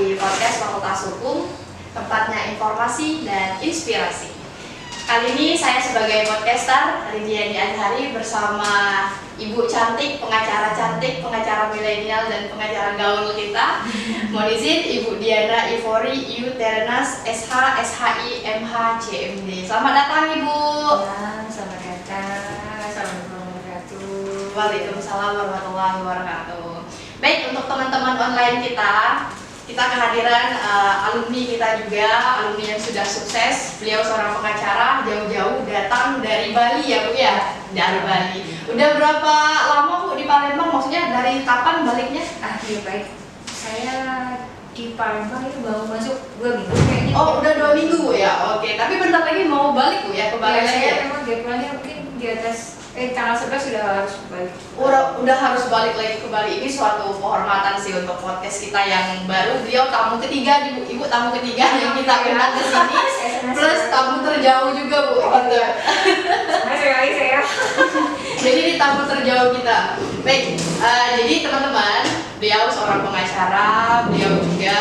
di podcast Fakultas Hukum, tempatnya informasi dan inspirasi. Kali ini saya sebagai podcaster, Ridiani Azhari, bersama Ibu cantik, pengacara milenial dan pengacara gaul kita. Mohon izin Ibu Diana Ivori Iu Terenas SH, SHI, MH, CMD. Selamat datang Ibu. Ya, selamat datang. Assalamualaikum warahmatullahi wabarakatuh. Waalaikumsalam warahmatullahi wabarakatuh. Baik, untuk teman-teman online kita kehadiran alumni kita juga, alumni yang sudah sukses. Beliau seorang pengacara, jauh-jauh datang dari Bali ya Bu ya? Dari Bali. Udah berapa lama Bu di Palembang? Maksudnya dari kapan baliknya? Iya baik. Saya di Palembang itu baru masuk 2 minggu kayaknya. Oh, udah 2 minggu Bu ya? Oke, tapi bentar lagi mau balik Bu ya? Ke Bali lagi Saya ya? memang jadwalnya mungkin di atas tanggal 11 sudah harus balik. Udah harus balik lagi ke Bali. Ini suatu kehormatan sih untuk podcast kita yang baru. Beliau tamu ketiga, Ibu tamu ketiga yang kita undang ke sini. Plus tamu terjauh juga Bu. Gitu. Saya. Jadi ini tamu terjauh kita. Baik, jadi teman-teman, beliau seorang pengacara, beliau juga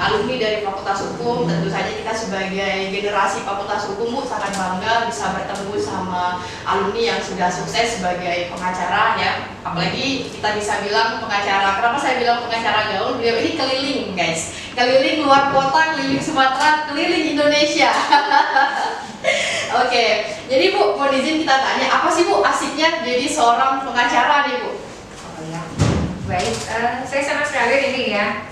alumni dari Fakultas Hukum. Tentu saja kita sebagai generasi Fakultas Hukum Bu sangat bangga bisa bertemu sama alumni yang sudah sukses sebagai pengacara ya. Apalagi kita bisa bilang pengacara. Kenapa saya bilang pengacara gaul? Beliau ini keliling guys, keliling luar kota, keliling Sumatera, keliling Indonesia. Oke, jadi Bu, mohon izin kita tanya, apa sih Bu asiknya jadi seorang pengacara nih Bu? Oh ya. Baik, saya sama sekali ini ya.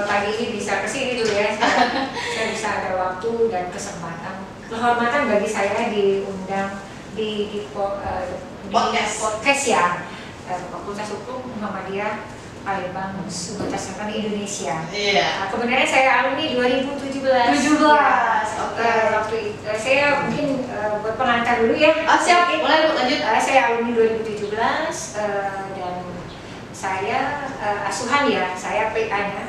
Pagi ini bisa kesini dulu ya. Saya bisa ada waktu dan kesempatan. Kehormatan bagi saya diundang di podcast ya. Fakultas Hukum Muhammadiyah Palembang, Sumatera Selatan, Indonesia. Iya. Kebenaran saya alumni 2017. 17. Ya. Oke. Waktu itu saya mungkin buat pengantar dulu ya. Siap, mulai Bu, lanjut. Saya alumni 2017 dan saya asuhan ya, saya PA-nya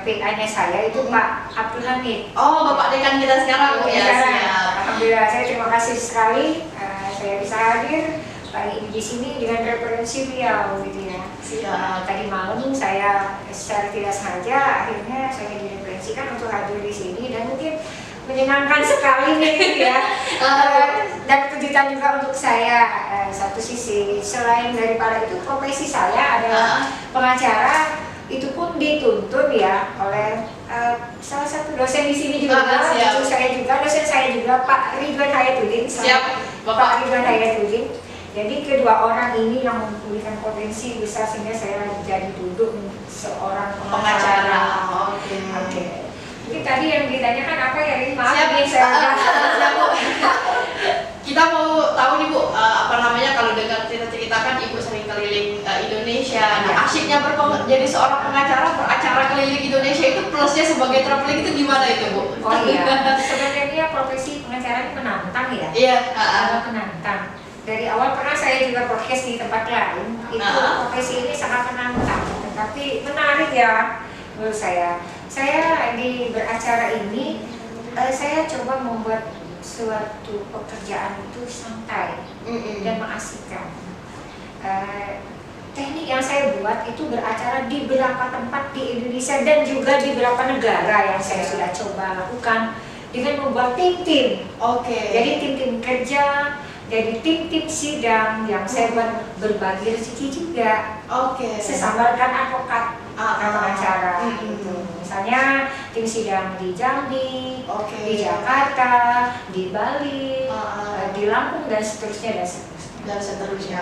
PA-nya saya itu Pak Abdul Hamid. Oh, Bapak Dekan kita sekarang Bu ya. Siap. Alhamdulillah, saya terima kasih sekali saya bisa hadir pagi ini di sini dengan referensi beliau gitu ya. Tadi malam saya secara tidak sengaja akhirnya saya direferensikan untuk hadir di sini dan mungkin menyenangkan sekali nih gitu ya. Dan kejutan juga untuk saya. Satu sisi selain daripada itu profesi saya adalah pengacara, itu pun dituntun ya oleh salah satu dosen di sini juga, dosen saya juga Pak Ridwan Hayatuddin. Siap, Pak Ridwan Hayatuddin. Jadi kedua orang ini yang mempunyai potensi besar sehingga saya jadi duduk seorang pengacara. Oke. Mungkin tadi yang ditanyakan apa ya ini? Maaf nih saya. Kita mau tahu nih Bu, apa namanya kalau dengar cerita-ceritakan Ibu sering keliling Indonesia. Nah, asyiknya jadi seorang pengacara beracara keliling Indonesia itu plusnya sebagai traveling itu gimana itu Bu? Oh iya. Sebenarnya profesi pengacara ini menantang ya. Iya. Menantang. Dari awal pernah saya juga podcast di tempat lain, itu profesi ini sangat menantang, tapi menarik ya menurut saya. Saya di beracara ini, saya coba membuat suatu pekerjaan itu santai dan mengasihkan. Teknik yang saya buat itu beracara di beberapa tempat di Indonesia dan juga di beberapa negara yang saya sudah coba lakukan dengan membuat tim-tim. Jadi tim-tim kerja. Jadi tim-tim sidang yang saya buat berbagi rezeki juga. Sesama kan advokat pengacara gitu. Misalnya tim sidang di Jambi, di Jakarta, di Bali, di Lampung dan seterusnya.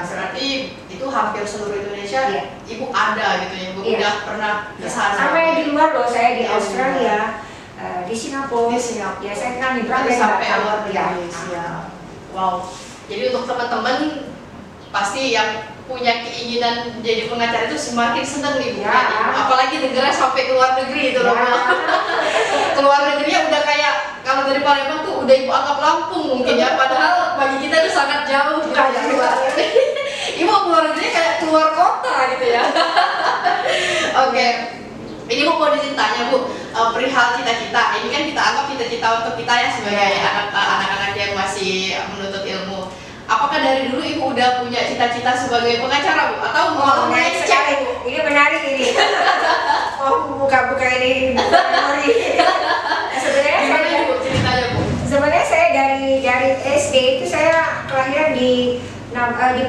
Berarti itu hampir seluruh Indonesia. Iya. Ibu ada gitu ya, Ibu udah pernah ke sana. Sampai di luar loh, saya di Australia, di Singapura. Ya saya kan nyebrang sampai luar Indonesia. Wow. Jadi untuk teman-teman pasti yang punya keinginan jadi pengacara itu semakin senang nih Bu. Apalagi negara sampai ke luar negeri itu loh. Keluar negerinya udah kayak kalau dari Palembang tuh udah Ibu anggap Lampung mungkin ya, padahal bagi kita itu sangat jauh kayak luar negeri. Ibu keluar negerinya kayak keluar kota gitu ya. Oke. Ini Bu mau ditanya Bu, perihal cita-cita. Ini kan kita anggap cita-cita untuk kita ya sebagai anak-anak yang masih menuntut ilmu. Apakah dari dulu Ibu udah punya cita-cita sebagai pengacara Bu? Atau mau menarik sekali Bu? Ini menarik ini. Oh buka buka ini memori. Sebenarnya Gimana saya Bu ceritanya Bu? sebenarnya saya dari SD itu saya kelahiran di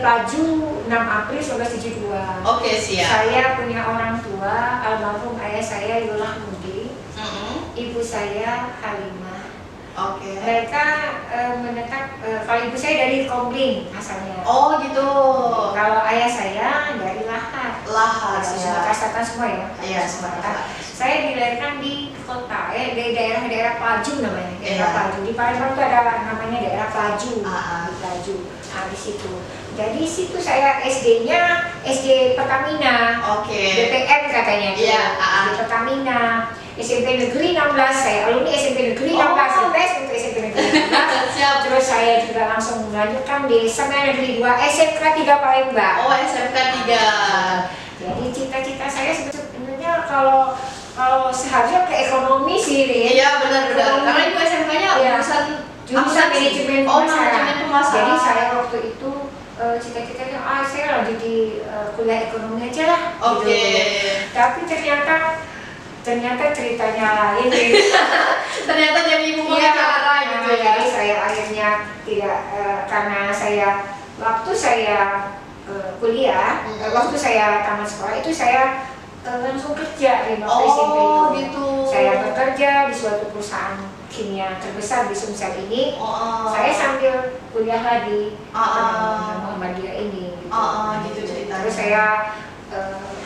Paju 6 April 1972. Oke, siap. Saya punya orang tua, almarhum ayah saya Yolah Mudi, ibu saya Halimah. Oke. Mereka menetap, kalau ibu saya dari Kombling asalnya. Oh gitu. Kalau ayah saya dari Lahat. Lahat, Sumatera siap. Selatan semua ya. Iya, Sumatera. Saya dilahirkan di kota, di daerah Paju namanya, daerah Iya. Paju. Di Palembang itu ada namanya daerah Paju, Ah. di Paju. Nah, di situ. Jadi situ saya SD-nya SD Pertamina. Oke. BPM katanya tuh. Iya, SD Pertamina. SMP Negeri 16, saya alumni SMP Negeri 16, tes untuk SMP Negeri 16. Siap. Terus saya juga langsung melanjutkan di SMA Negeri 2 SMK 3 Palembang. Oh, SMK 3. Jadi cita-cita saya sebenarnya kalau seharusnya ke ekonomi sih, Rin. Iya, benar-benar. Karena ibu SMK-nya Iya. jurusan Jurusan manajemen Oh, pemasaran. manajemen pemasaran. Jadi saya waktu itu cita-citanya saya lanjut di kuliah ekonomi aja lah. Oke. Gitu. Tapi ternyata ceritanya lain. Ternyata jadi ibu pengacara gitu ya. Jadi saya akhirnya tidak karena waktu saya kuliah, waktu saya tamat sekolah itu saya langsung kerja di waktu SMP itu. Oh, gitu. Saya bekerja di suatu perusahaan kimia terbesar di Sumsel ini. Saya sambil kuliah lagi di Muhammadiyah ini. Gitu ceritanya. Terus saya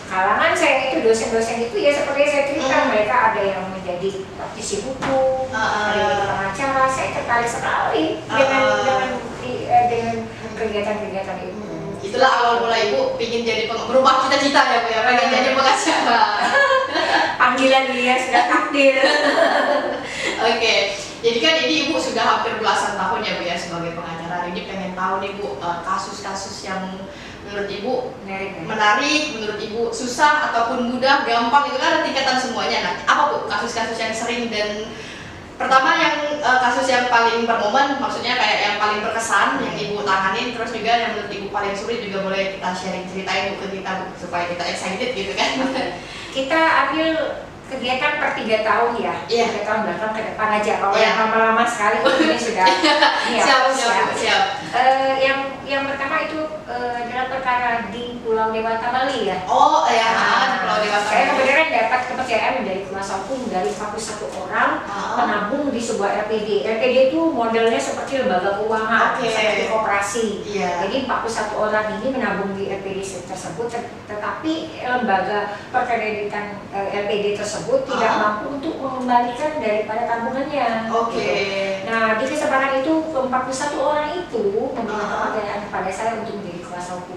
kalangan saya itu dosen-dosen itu ya seperti yang saya cerita, mereka ada yang menjadi praktisi hukum, ada yang jadi pengacara. Saya tertarik sekali dengan kegiatan-kegiatan itu. Itulah awal mula ibu ingin jadi berubah cita-cita ya Bu ya, pengen jadi pengacara. Panggilan dia sudah takdir. Oke, jadi kan ini ibu sudah hampir belasan tahun ya Bu ya sebagai pengacara. Ini pengen tahu nih Bu, kasus-kasus yang menurut ibu menarik, menurut ibu susah ataupun mudah, gampang, itu kan ada tingkatan semuanya. Nah, apa Bu kasus-kasus yang sering dan pertama yang kasus yang paling bermomen, maksudnya kayak yang paling berkesan yang ibu tanganin, terus juga yang menurut ibu paling sulit juga boleh kita sharing ceritain Bu ke kita Bu, supaya kita excited gitu kan. Kita ambil kegiatan per 3 tahun ya, 3 tahun belakang ke depan aja. Kalau yang lama-lama sekali ini sudah ini siap. Yang pertama itu adalah perkara di Pulau Dewata Bali ya. Oh ya, di Pulau Dewata. Saya kebetulan dapat kepercayaan dari kuasa hukum dari 41 orang penabung di sebuah LPD. LPD itu modelnya seperti lembaga keuangan, seperti koperasi. Jadi 41 orang ini menabung di LPD tersebut, tetapi lembaga perkreditan LPD tersebut tidak mampu untuk mengembalikan daripada tabungannya. Nah, di kesempatan itu ke-41 orang itu memberikan kepercayaan kepada saya untuk menjadi kuasa hukum.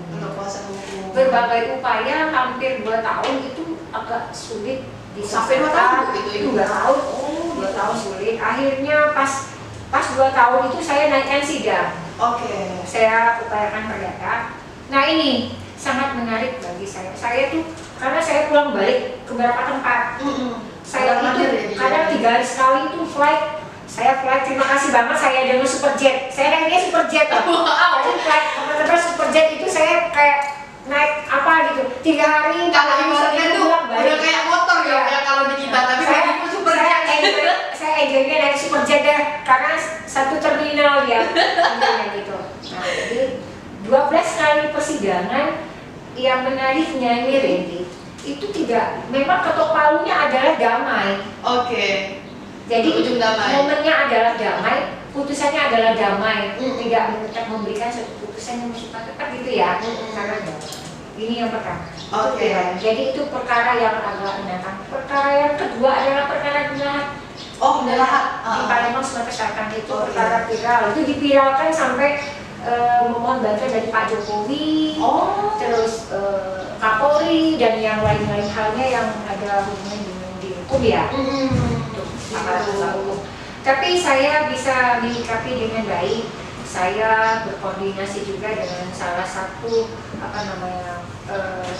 Berbagai upaya hampir 2 tahun itu agak sulit sampai 2 tahun itu 2 tahun. 2 tahun sulit. Akhirnya pas 2 tahun itu saya naikkan sidang. Saya upayakan perdata. Nah, ini sangat menarik bagi saya. Saya tuh karena saya pulang balik ke beberapa tempat. Saya itu kadang 3 hari sekali itu flight. Saya flight, terima kasih banget saya dengan Superjet. Saya naiknya Superjet. Jadi flight terus Superjet itu saya kayak naik apa gitu 3 hari. Kalau ibaratnya tuh udah kayak motor ya kalau di kita, tapi itu Superjet. Saya enjoynya naik Superjet deh, karena satu terminal dia gitu. Nah, jadi 12 kali persidangan. Yang menariknya ini Randy, itu tidak, memang ketok palunya adalah damai. Jadi ujung damai. momennya adalah damai, putusannya adalah damai, tidak memberikan satu putusan yang bersifat tetap gitu ya. Karena ini yang pertama. Jadi itu perkara yang agak menantang. Perkara yang kedua adalah perkara Lahat. Lahat di Palembang Sumatera Selatan itu perkara viral. Itu dipiralkan sampai memohon bantuan dari Pak Jokowi, terus Kapolri dan yang lain-lain halnya yang ada hubungan dengan di hukum ya. Tapi saya bisa menyikapi dengan baik. Saya berkoordinasi juga dengan salah satu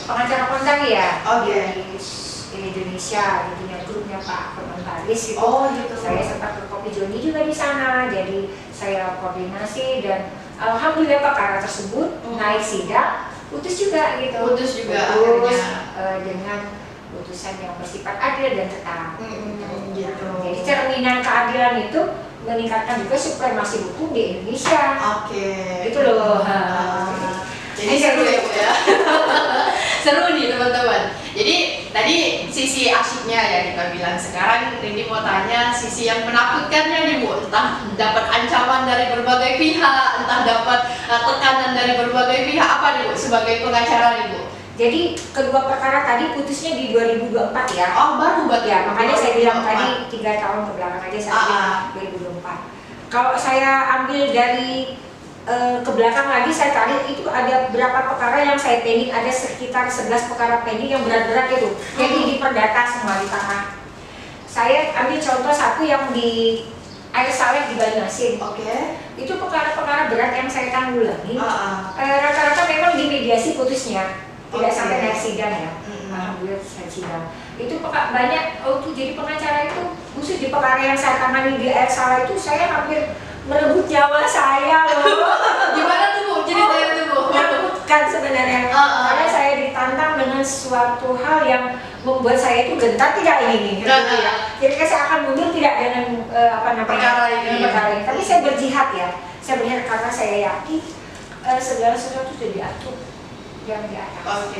pengacara kondang ya di Indonesia, dengan grupnya Pak Komentaris itu. Saya sempat berkopi Joni juga di sana. Jadi saya koordinasi dan alhamdulillah perkara tersebut naik sidang, putus juga gitu. Akhirnya. Dengan putusan yang bersifat adil dan tetap. Gitu. Jadi cerminan keadilan itu meningkatkan juga supremasi hukum di Indonesia. Oke. Itu loh. Jadi seru ya Bu ya. Seru nih teman-teman. Jadi tadi sisi asyiknya ya kita bilang. Sekarang ini mau tanya sisi yang menakutkannya nih Bu. Entah dapat ancaman dari berbagai pihak, entah dapat tekanan dari berbagai pihak. Apa nih Bu sebagai pengacara nih Bu? Jadi kedua perkara tadi putusnya di 2024 ya. Oh baru banget Ya, makanya saya bilang tadi 3 tahun ke belakang aja saya bilang 2024. Kalau saya ambil dari ke belakang lagi saya tarik itu ada berapa perkara yang saya pending, ada sekitar 11 perkara pending yang berat-berat itu. Jadi diperdata semua di tanah. Saya ambil contoh satu yang di Air Saleh di Banyuasin. Oke. Itu perkara-perkara berat yang saya tanggulangi. Rata-rata memang dimediasi putusnya. Tidak sampai naik sidang ya. Alhamdulillah naik sidang. Itu banyak jadi pengacara itu khusus di perkara yang saya tangani di Air Saleh itu saya hampir merebut nyawa saya loh. Gimana tuh Bu? Ceritanya tuh Bu? Menakutkan sebenarnya. Karena saya ditantang dengan suatu hal yang membuat saya itu gentar tidak ini. Jadi saya akan mundur tidak dengan perkara ini. Tapi saya berjihad ya. Saya berjihad karena saya yakin segala sesuatu sudah diatur yang di atas.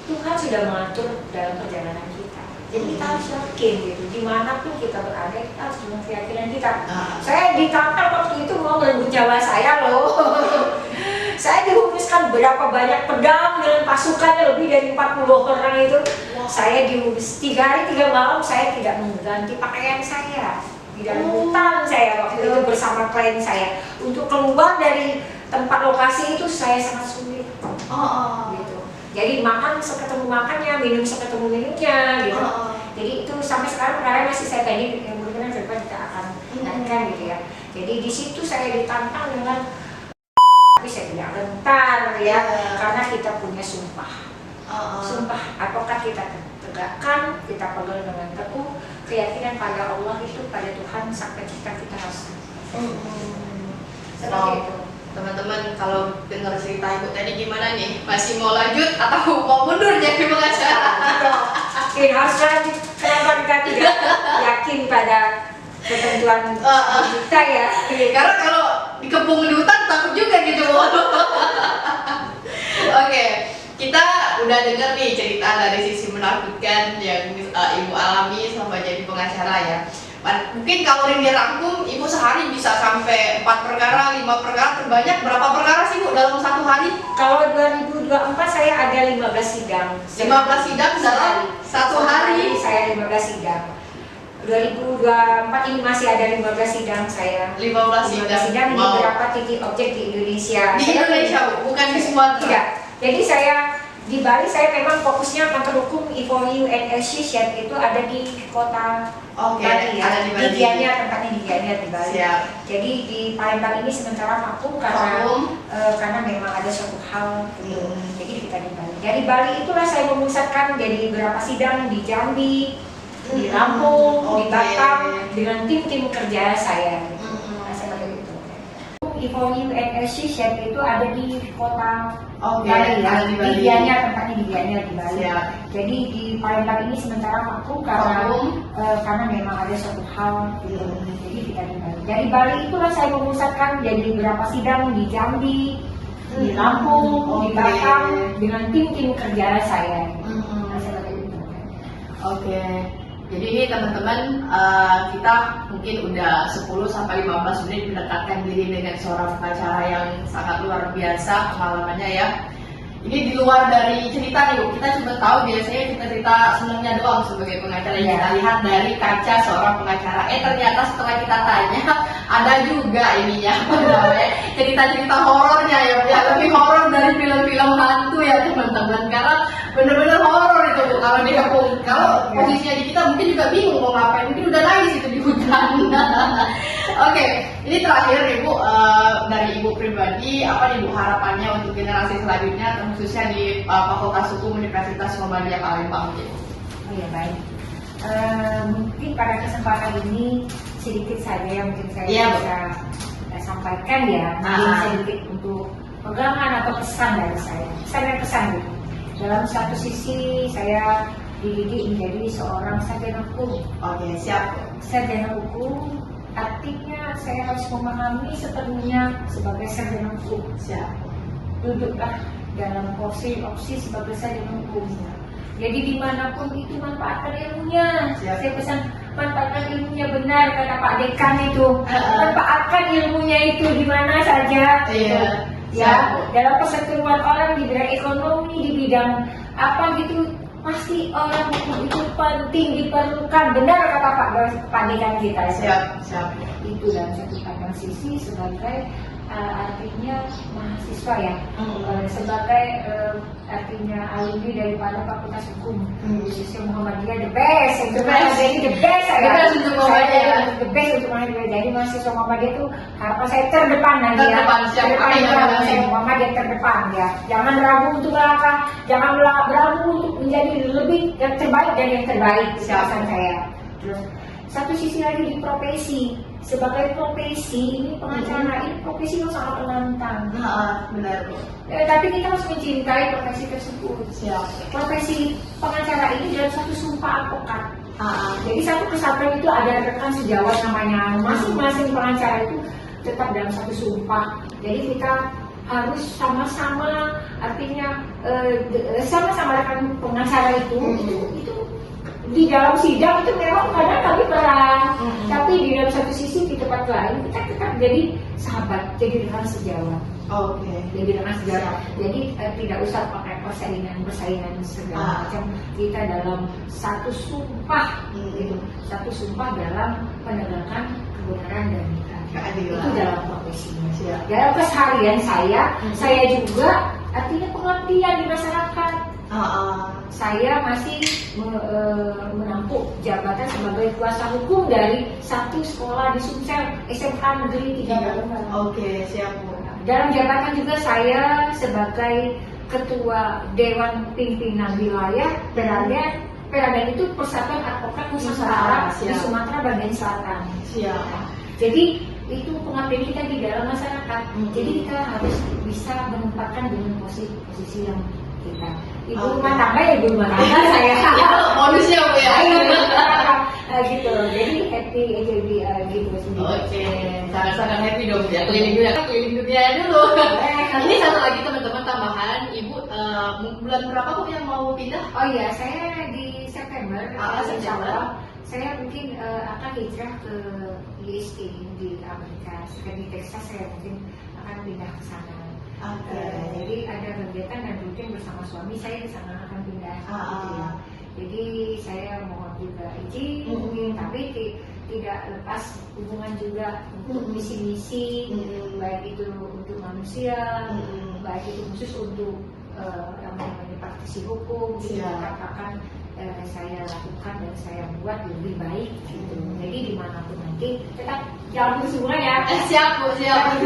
Tuhan sudah mengatur dalam perjalanan kita. Jadi kita harus yakin gitu. Dimanapun kita berada, kita harus dengan keyakinan kita. Saya ditantang waktu itu mau merebut nyawa saya loh. Saya dihunuskan berapa banyak pedang dengan pasukannya lebih dari 40 orang itu. Saya dihunus 3 hari 3 malam saya tidak mengganti pakaian saya. Di dalam hutan saya waktu itu bersama klien saya. Untuk keluar dari tempat lokasi itu saya sangat sulit. Gitu. Jadi makan seketemu makannya, minum seketemu minumnya gitu. Jadi itu sampai sekarang perkara masih saya pending, yang mungkin depan kita akan naikkan gitu ya. Jadi di situ saya ditantang dengan tapi saya tidak gentar ya, karena kita punya sumpah. Sumpah apakah kita tegakkan, kita pegang dengan teguh keyakinan pada Allah itu, pada Tuhan sang pencipta kita harus. Seperti itu. Teman-teman kalau dengar cerita Ibu tadi gimana nih? Masih mau lanjut atau mau mundur jadi pengacara? Oke, harus lanjut. Kenapa kita tidak yakin pada ketentuan kita ya? Karena kalau dikepung di hutan takut juga gitu. Oke, kita udah dengar nih cerita dari sisi menakutkan yang Ibu alami selama jadi pengacara ya. Mungkin kalau Rini rangkum, Ibu sehari bisa sampai 4 perkara, 5 perkara, terbanyak berapa perkara sih Bu dalam satu hari? Kalau 2024 saya ada 15 sidang. 15 sidang dalam satu hari? Saya 15 sidang. 2024 ini masih ada 15 sidang saya. 15 sidang di beberapa titik objek di Indonesia. Di Indonesia Bu, bukan di Sumatera? Tidak. Jadi saya di Bali saya memang fokusnya kantor hukum I4U Association itu ada di kota Bali ya. Ada di Bali. Tempatnya di Gianyar di Bali. Siap. Jadi di Palembang ini sementara vakum karena memang ada suatu hal gitu. Jadi kita di Bali. Dari Bali itulah saya memusatkan jadi beberapa sidang di Jambi, di Lampung, di Batam dengan tim-tim kerja saya. I4U Association itu ada di kota Bali ya, di Gianyar, tempatnya di Gianyar di Bali. Jadi di Palembang ini sementara vakum karena memang ada suatu hal gitu. Jadi kita di Bali. Dari Bali itulah saya memusatkan jadi beberapa sidang di Jambi, di Lampung, di Batam dengan tim-tim kerja saya. Jadi ini teman-teman kita mungkin udah 10-15 menit mendekatkan diri dengan seorang pengacara yang sangat luar biasa pengalamannya ya. Ini di luar dari cerita nih Bu, kita cuma tahu biasanya kita cerita senangnya doang sebagai pengacara yang kita lihat dari kaca seorang pengacara. Ternyata setelah kita tanya ada juga ininya cerita-cerita horornya ya, lebih horor dari film-film hantu ya teman-teman, karena bener-bener horor itu Bu kalau dikepung. Kalau posisinya di kita mungkin juga bingung mau ngapain, mungkin udah nangis itu di hutan. Oke, ini terakhir Ibu dari Ibu pribadi, apa nih Bu harapannya untuk generasi selanjutnya, khususnya di Fakultas Hukum Universitas Muhammadiyah Palembang gitu? Oh ya baik. Mungkin pada kesempatan ini sedikit saja yang mungkin saya bisa sampaikan ya, mungkin sedikit untuk pegangan atau pesan dari saya, pesan dan pesan gitu. Dalam satu sisi saya dididik menjadi seorang sarjana hukum. Oke, siap. Sarjana hukum artinya saya harus memahami sepenuhnya sebagai sarjana hukum. Siap. Duduklah dalam opsi sebagai sarjana hukum. Jadi dimanapun itu manfaatkan ilmunya. Siap. Saya pesan manfaatkan ilmunya, benar kata Pak Dekan itu. Manfaatkan ilmunya itu di mana saja. Iya. Ya, dalam perseteruan orang di bidang ekonomi, di bidang apa gitu, pasti orang hukum itu penting, diperlukan. Benar kata Pak Dekan kita. Siap. Itu dalam satu pandang sisi sebagai artinya mahasiswa ya, sebagai artinya alumni daripada Fakultas Hukum khususnya Muhammadiyah, the best untuk Muhammadiyah, the best saya untuk Muhammadiyah, the best untuk Muhammadiyah. Jadi mahasiswa Muhammadiyah itu harapan saya terdepan nanti ya, saya Muhammadiyah terdepan ya. Jangan ragu untuk melangkah, jangan ragu untuk menjadi lebih yang terbaik dari yang terbaik. Pesan saya. Terus satu sisi lagi di profesi, sebagai profesi ini pengacara ini profesi yang sangat menantang. Benar. Tapi kita harus mencintai profesi tersebut. Siap. Profesi pengacara ini dalam satu sumpah advokat. Jadi satu kesatuan itu ada rekan sejawat namanya. Masing-masing pengacara itu tetap dalam satu sumpah. Jadi kita harus sama-sama, artinya sama-sama rekan pengacara itu di dalam sidang itu memang kadang kami perang, tapi di dalam satu sisi di tempat lain kita tetap jadi sahabat, jadi rekan sejawat. Oke. Jadi rekan sejawat. Jadi tidak usah pakai persaingan segala macam. Kita dalam satu sumpah, gitu. Satu sumpah dalam penegakan kebenaran dan keadilan. Itu dalam profesinya. Dalam keseharian saya juga artinya pengabdian di masyarakat. Saya masih menampuk jabatan sebagai kuasa hukum dari satu sekolah di Sumsel, SMA Negeri 3 Bangunan. Oke, siap. Dalam jabatan juga saya sebagai ketua Dewan Pimpinan Wilayah Peradan itu Persatuan Advokat Nusantara di Sumatera bagian selatan. Siap. Jadi itu pengabdian kita di dalam masyarakat. Jadi kita harus bisa menempatkan dengan posisi yang kita. Ibu rumah tangga ya ibu rumah tangga saya. Bonusnya Bu ya. Gitu. Jadi happy gitu sendiri. Oke, sangat-sangat happy dong ya. Keliling dunia dulu. Ini satu lagi teman-teman tambahan, Ibu bulan berapa Bu yang mau pindah? Oh iya, saya di September. September. Saya mungkin akan hijrah ke USA di Amerika. Di Texas saya mungkin akan pindah ke sana. Jadi ada kegiatan dan rutin bersama suami saya di sana akan pindah. Jadi saya mohon juga izin, tapi tidak lepas hubungan juga untuk misi-misi, baik itu untuk manusia, baik itu khusus untuk yang namanya praktisi hukum. Jadi akan saya lakukan dan saya buat lebih baik gitu. Jadi dimanapun nanti tetap jalan terus ya. Siap Bu, siap.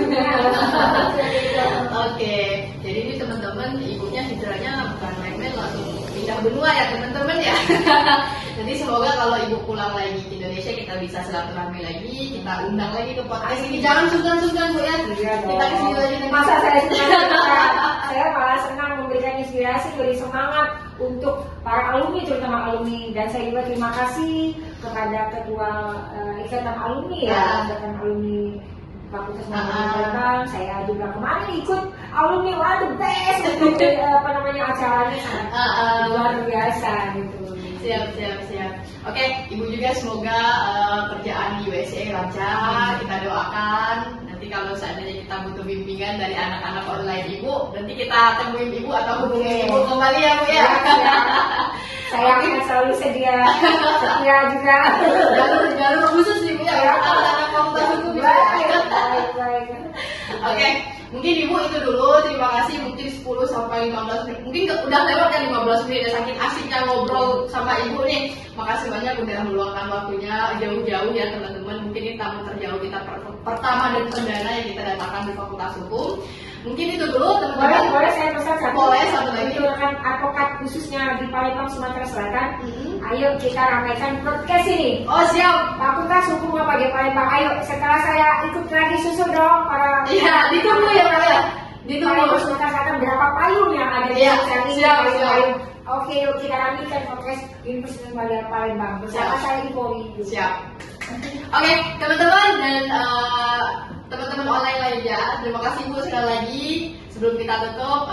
Oke, jadi ini teman-teman ibunya hijrahnya bukan main-main, langsung pindah benua ya teman-teman ya. Jadi semoga kalau ibu pulang lagi ke Indonesia kita bisa silaturahmi lagi, kita undang lagi ke podcast ini. Jangan sungkan-sungkan Bu ya. Kita kesini lagi. Masa saya senang, saya malah senang memberikan inspirasi, beri semangat untuk para alumni, terutama alumni. Dan saya juga terima kasih kepada ketua ikatan alumni ya, ikatan alumni Fakultas Muhammadiyah. Saya juga kemarin ikut alumni, wah the best untuk acaranya sangat luar biasa gitu. Siap. Oke, Ibu juga semoga kerjaan di USA lancar. Kita doakan. Nanti kalau seandainya kita butuh bimbingan dari anak-anak online Ibu, nanti kita temuin Ibu atau hubungi Ibu kembali ya Bu ya. Saya akan selalu setia juga. Jalur khusus nih Bu ya. Anak-anak fakultas hukum. Baik. Oke, mungkin Ibu itu dulu. Terima kasih. Mungkin 10 sampai 15 menit. Mungkin udah lewat kan 15 menit. Saking asiknya ngobrol sama Ibu nih. Makasih banyak udah meluangkan waktunya jauh-jauh ya teman-teman. Mungkin ini tamu terjauh kita pertama dan perdana yang kita datangkan di Fakultas Hukum. Mungkin itu dulu teman-teman. Boleh saya pesan satu. Boleh satu lagi. Untuk rekan advokat khususnya di Palembang Sumatera Selatan. Ayo kita ramaikan podcast ini. Oh siap. Fakultas Hukum apa di Palembang? Ayo setelah saya ikut lagi susul dong para. Iya, ditunggu ya Pak ya. Ditunggu. Palembang Sumatera Selatan berapa payung yang ada di Iya, sosial ini? siap. Payung Oke, kita lanjutkan podcast Universitas Madya Palembang bersama saya Ibu. Siap. Oke, teman-teman dan teman-teman online lainnya, terima kasih Bu sekali lagi. Sebelum kita tutup,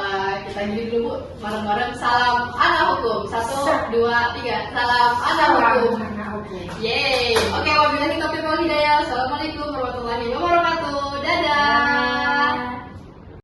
kita gini dulu Bu, bareng-bareng salam anak hukum. 1, 2, 3, salam anak hukum. Yeay. Oke, wabillahi taufiq wal hidayah. Assalamualaikum warahmatullahi wabarakatuh.